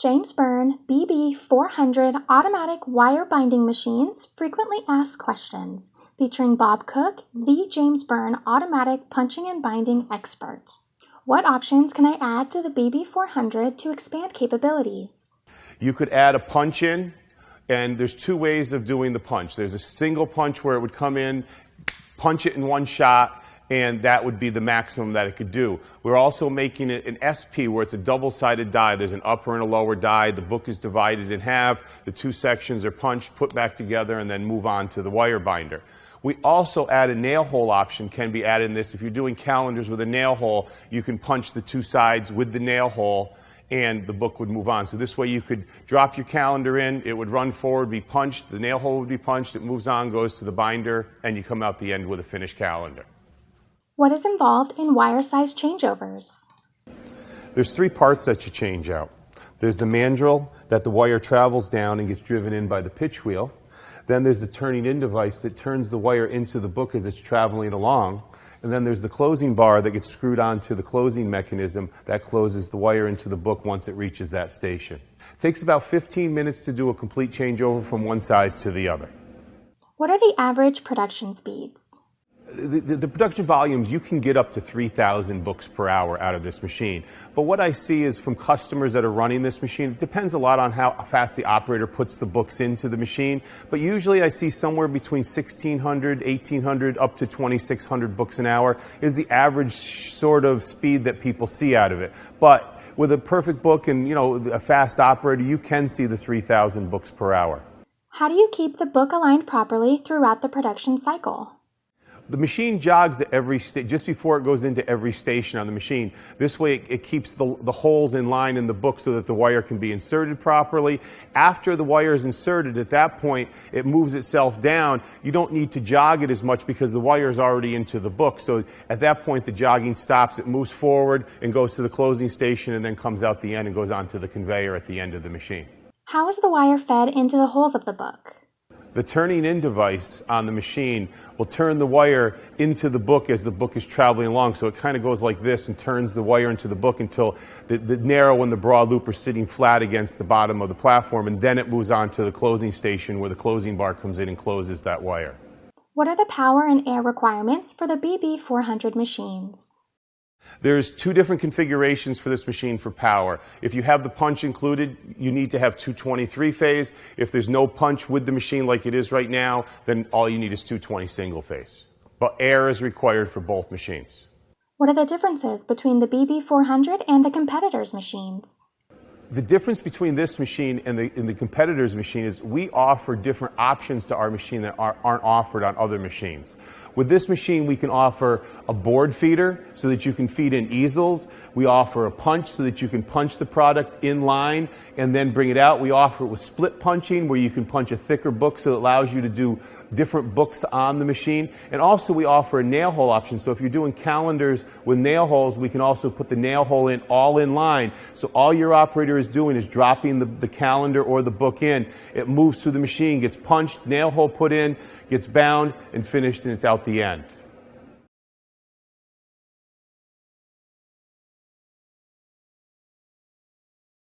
James Byrne BB400 automatic wire binding machines frequently asked questions, featuring Bob Cooke, the James Byrne automatic punching and binding expert. What options can I add to the BB400 to expand capabilities? You could add a punch in, and there's two ways of doing the punch. There's a single punch where it would come in, punch it in one shot, and that would be the maximum that it could do. We're also making it an SP where it's a double-sided die. There's an upper and a lower die. The book is divided in half. The two sections are punched, put back together, and then move on to the wire binder. We also add a nail hole option can be added in this. If you're doing calendars with a nail hole, you can punch the two sides with the nail hole, and the book would move on. So this way you could drop your calendar in, it would run forward, be punched, the nail hole would be punched, it moves on, goes to the binder, and you come out the end with a finished calendar. What is involved in wire size changeovers? There's three parts that you change out. There's the mandrel that the wire travels down and gets driven in by the pitch wheel. Then there's the turning in device that turns the wire into the book as it's traveling along. And then there's the closing bar that gets screwed onto the closing mechanism that closes the wire into the book once it reaches that station. It takes about 15 minutes to do a complete changeover from one size to the other. What are the average production speeds? The production volumes, you can get up to 3,000 books per hour out of this machine. But what I see is from customers that are running this machine, it depends a lot on how fast the operator puts the books into the machine. But usually I see somewhere between 1,600, 1,800, up to 2,600 books an hour is the average sort of speed that people see out of it. But with a perfect book and, a fast operator, you can see the 3,000 books per hour. How do you keep the book aligned properly throughout the production cycle? The machine jogs at every just before it goes into every station on the machine. This way it keeps the holes in line in the book so that the wire can be inserted properly. After the wire is inserted, at that point, it moves itself down. You don't need to jog it as much because the wire is already into the book. So at that point, the jogging stops. It moves forward and goes to the closing station and then comes out the end and goes onto the conveyor at the end of the machine. How is the wire fed into the holes of the book? The turning in device on the machine will turn the wire into the book as the book is traveling along. So it kind of goes like this and turns the wire into the book until the narrow and the broad loop are sitting flat against the bottom of the platform, and then it moves on to the closing station where the closing bar comes in and closes that wire. What are the power and air requirements for the BB400 machines? There's two different configurations for this machine for power. If you have the punch included, you need to have 223 phase. If there's no punch with the machine like it is right now, then all you need is 220 single phase. But air is required for both machines. What are the differences between the BB400 and the competitors' machines? The difference between this machine and the competitor's machine is we offer different options to our machine that aren't offered on other machines. With this machine, we can offer a board feeder so that you can feed in easels. We offer a punch so that you can punch the product in line and then bring it out. We offer it with split punching where you can punch a thicker book so it allows you to do different books on the machine. And also we offer a nail hole option. So if you're doing calendars with nail holes, we can also put the nail hole in all in line. So all your operator is doing is dropping the calendar or the book in. It moves through the machine, gets punched, nail hole put in, gets bound and finished, and it's out the end.